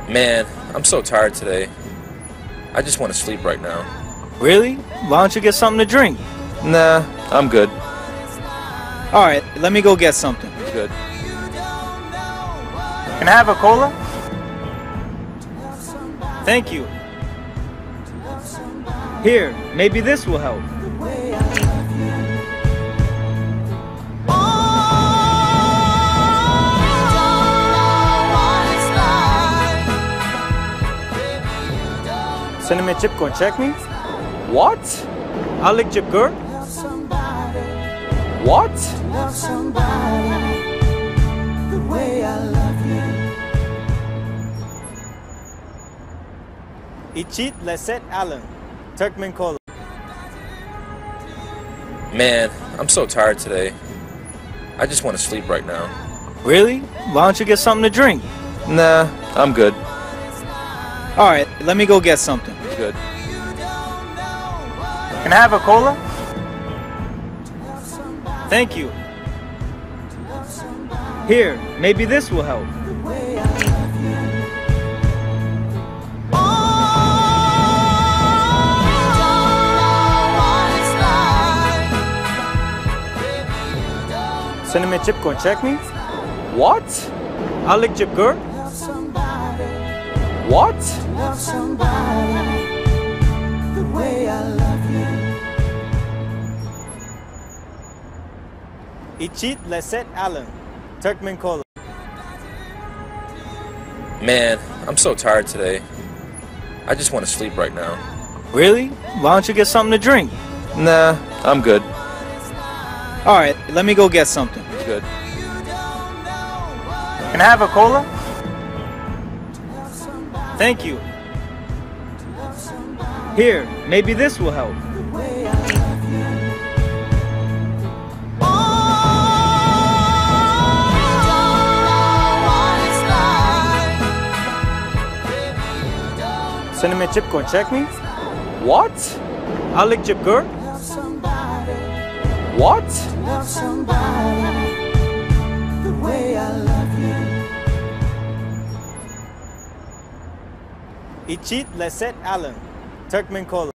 Man, I'm so tired today. I just want to sleep right now. Really? Why don't you get something to drink? Nah, I'm good. Alright, let me go get something. Good. Can I have a cola? Thank you. Here, maybe this will help. Cinnamon chip gonna check me? What? I'll lick chip girl. What? İçİN, LEZZET, ALYN. TÜRKMEN COCA COLA. Man, I'm so tired today. I just want to sleep right now. Really? Why don't you get something to drink? Nah, I'm good. Alright, let me go get something. Good. Can I have a cola? Thank you. Here, maybe this will help. Cinnamon chip gonna check me? What? I'll lick chip girl. What? İçİN, LEZZET, ALYN. TÜRKMEN COCA. Man, I'm so tired today. I just want to sleep right now. Really? Why don't you get something to drink? Nah, I'm good. Alright, let me go get something. Good. Can I have a cola? Thank you. Here, maybe this will help. Cinnamon chip gonna check me? What? I'll lick chip girl. What? İçİN, LEZZET, ALYN. TÜRKMEN COCA.